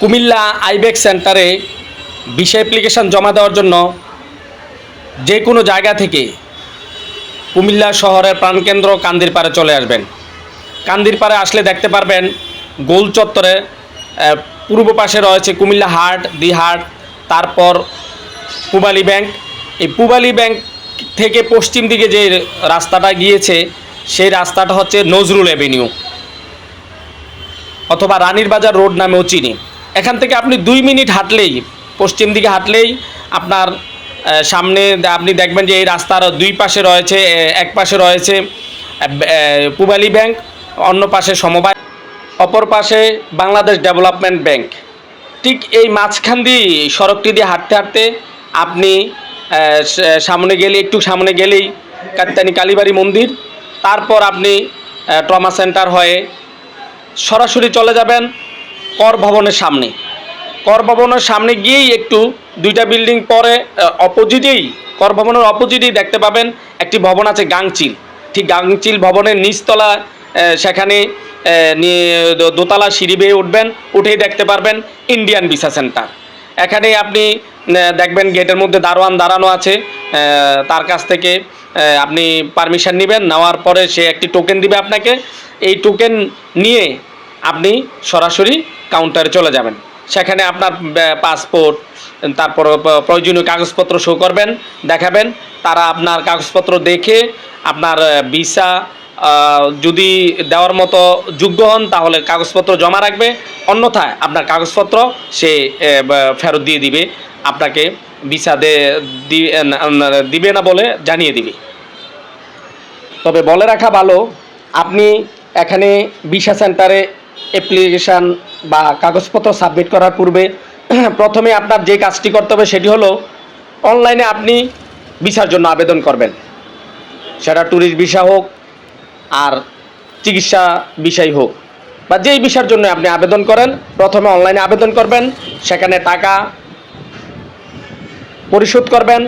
Comilla ibex সেন্টারে visa application জমা দেওয়ার জন্য যে কোনো জায়গা থেকে কুমিল্লা শহরের প্রাণকেন্দ্র কান্দিরপাড়ে চলে আসবেন। কান্দিরপাড়ে আসলে দেখতে পারবেন গোল চত্বরে পূর্ব পাশে রয়েছে কুমিল্লা হাট, দি হাট, তারপর পূবালী ব্যাংক। এই পূবালী ব্যাংক থেকে পশ্চিম দিকে যে রাস্তাটা গিয়েছে সেই রাস্তাটা হচ্ছে নজরুল অ্যাভিনিউ অথবা রানীর বাজার রোড নামেও চিনি। এখান থেকে আপনি 2 মিনিট হাঁটলেই, পশ্চিম দিকে হাঁটলেই আপনার সামনে আপনি দেখবেন যে এই রাস্তার দুই পাশে রয়েছে, এক পাশে রয়েছে পূবালী ব্যাংক, অন্য পাশে সমবায়, অপর পাশে বাংলাদেশ ডেভেলপমেন্ট ব্যাংক। ঠিক এই মাঝখান দিয়ে সড়কটি দিয়ে হাঁটতে হাঁটতে আপনি সামনে গেলে, একটু সামনে গেলেই কাত্যানী কালীবাড়ি মন্দির, তারপর আপনি ট্রমা সেন্টার হয়ে সরাসরি চলে যাবেন কর ভবনের সামনে। কর ভবনের সামনে গিয়েই একটু 2টা বিল্ডিং পরে অপোজিটেই, কর ভবনের অপোজিটেই দেখতে পাবেন একটি ভবন আছে গাংচিল। ঠিক গাংচিল ভবনের নিচতলা, সেখানে দোতলা সিঁড়ি বেয়ে উঠবেন, উঠেই দেখতে পারবেন ইন্ডিয়ান ভিসা সেন্টার। এখানে আপনি দেখবেন গেটের মধ্যে দারোয়ান দাঁড়ানো আছে, তার কাছ থেকে আপনি পারমিশন নেবেন, নেওয়ার পরে সে একটি টোকেন দিবে আপনাকে। এই টোকেন নিয়ে আপনি সরাসরি কাউন্টারে চলে যাবেন। সেখানে আপনার পাসপোর্ট, তারপর প্রয়োজনীয় কাগজপত্র শো করবেন, দেখাবেন। তারা আপনার কাগজপত্র দেখে আপনার ভিসা যদি দেওয়ার মতো যোগ্য হন তাহলে কাগজপত্র জমা রাখবে, অন্যথায় আপনার কাগজপত্র সে ফেরত দিয়ে দিবে, আপনাকে ভিসা দিবে না বলে জানিয়ে দিবে। তবে বলে রাখা ভালো, আপনি এখানে ভিসা সেন্টারে অ্যাপ্লিকেশান বা কাগজপত্র সাবমিট করার পূর্বে প্রথমে আপনার যে কাজটি করতে হবে সেটি হলো অনলাইনে আপনি ভিসার জন্য আবেদন করবেন। সেটা ট্যুরিস্ট ভিসা হোক আর চিকিৎসা ভিসাই হোক, বা যেই ভিসার জন্য আপনি আবেদন করেন, প্রথমে অনলাইনে আবেদন করবেন। সেখানে টাকা পরিশোধ করবেন।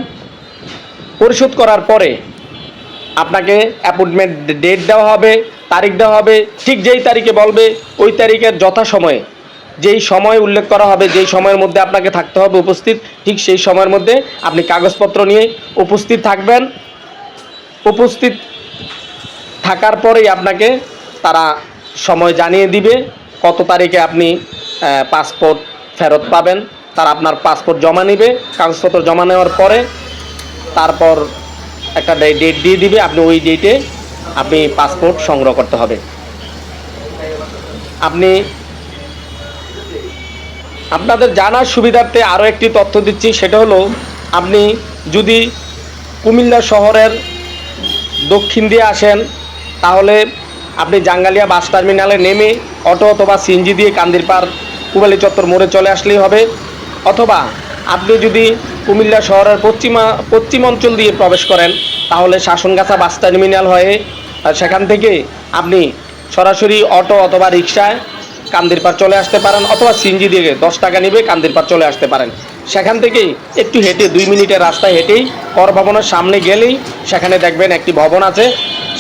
পরিশোধ করার পরে আপনাকে অ্যাপয়েন্টমেন্ট ডেট দেওয়া হবে, তারিখ দেওয়া হবে। ঠিক যেই তারিখে বলবে ওই তারিখের যথাসময়ে, যেই সময় উল্লেখ করা হবে, যেই সময়ের মধ্যে আপনাকে থাকতে হবে উপস্থিত, ঠিক সেই সময়ের মধ্যে আপনি কাগজপত্র নিয়ে উপস্থিত থাকবেন। উপস্থিত থাকার পরেই আপনাকে তারা সময় জানিয়ে দিবে কত তারিখে আপনি পাসপোর্ট ফেরত পাবেন। তারা আপনার পাসপোর্ট জমা নেবে, কাগজপত্র জমা নেওয়ার পরে তারপর একটা ডেট দিয়ে দিবে, আপনি ওই ডেটে আপনি পাসপোর্ট সংগ্রহ করতে হবে। আপনি আপনাদের জানার সুবিধার্থে আরও একটি তথ্য দিচ্ছি, সেটা হলো আপনি যদি কুমিল্লা শহরের দক্ষিণ দিয়ে আসেন তাহলে আপনি জাঙ্গালিয়া বাস টার্মিনালে নেমে অটো অথবা সিএনজি দিয়ে কান্দিরপাড় পূবালী চত্বর মোড়ে চলে আসলেই হবে। অথবা আপনি যদি কুমিল্লা শহরের পশ্চিম অঞ্চল দিয়ে প্রবেশ করেন তাহলে শাসনগাছা বাস টার্মিনাল হয়ে সেখান থেকে আপনি সরাসরি অটো অথবা রিক্সায় কান্দিরপাড় চলে আসতে পারেন, অথবা সিএনজি দিয়ে 10 টাকা নেবে কান্দিরপাড় চলে আসতে পারেন। সেখান থেকেই একটু হেঁটে 2 মিনিটের রাস্তায় হেঁটেই কর ভবনের সামনে গেলেই সেখানে দেখবেন একটি ভবন আছে।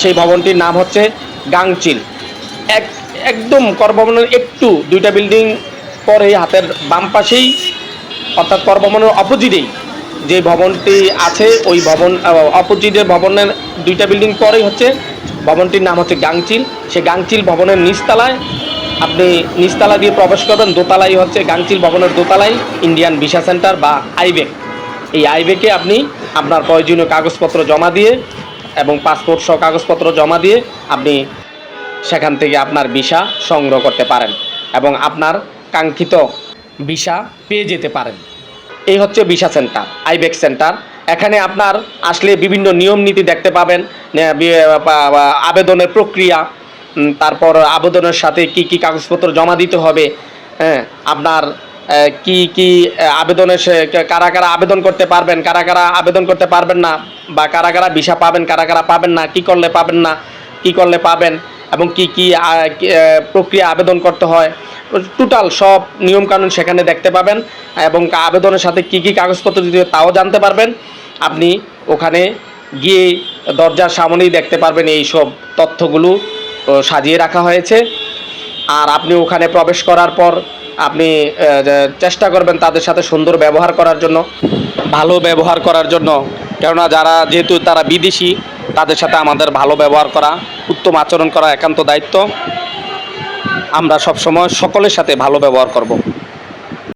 সেই ভবনটির নাম হচ্ছে গাংচিল। একদম কর ভবনের একটু 2টা বিল্ডিং পরে হাতের বাম পাশেই, অর্থাৎ কর ভবনের অপোজিটেই যে ভবনটি আছে, ওই ভবন অপোজিটের ভবনের 2টা বিল্ডিং পরেই হচ্ছে ভবনটির নাম হচ্ছে গাংচিল। সেই গাংচিল ভবনের নিচতলায় আপনি নিচতলা দিয়ে প্রবেশ করবেন, দোতলাই হচ্ছে গাংচিল ভবনের দোতলাই ইন্ডিয়ান ভিসা সেন্টার বা আইবেক। এই আইবেকে আপনি আপনার প্রয়োজনীয় কাগজপত্র জমা দিয়ে এবং পাসপোর্ট সহ কাগজপত্র জমা দিয়ে আপনি সেখান থেকে আপনার ভিসা সংগ্রহ করতে পারেন এবং আপনার কাঙ্ক্ষিত ভিসা পেয়ে যেতে পারেন। এই হচ্ছে ভিসা সেন্টার, আইবেক সেন্টার। এখানে আপনার আসলে বিভিন্ন নিয়ম নীতি দেখতে পাবেন, আবেদনের প্রক্রিয়া, তারপর আবেদনের সাথে কি কি কাগজপত্র জমা দিতে হবে, আপনার কি কি আবেদনের কারা কারা আবেদন করতে পারবেন, কারা কারা আবেদন করতে পারবেন না, বা কারা কারা ভিসা পাবেন, কারা কারা পাবেন না, কি করলে পাবেন না, কি করলে পাবেন, এবং কি কি প্রক্রিয়া আবেদন করতে হয়, টোটাল সব নিয়মকানুন সেখানে দেখতে পাবেন। এবং আবেদনের সাথে কি কি কাগজপত্র দিতে হবে তাও জানতে পারবেন। আপনি ওখানে গিয়ে দরজার সামনেই দেখতে পারবেন এই সব তথ্যগুলো সাজিয়ে রাখা হয়েছে। আর আপনি ওখানে প্রবেশ করার পর আপনি চেষ্টা করবেন তাদের সাথে সুন্দর ব্যবহার করার জন্য, ভালো ব্যবহার করার জন্য। কেননা যেহেতু তারা বিদেশি, তাদের সাথে আমাদের ভালো ব্যবহার করা, উত্তম আচরণ করা একান্ত দায়িত্ব। আমরা সবসময় সকলের সাথে ভালো ব্যবহার করব।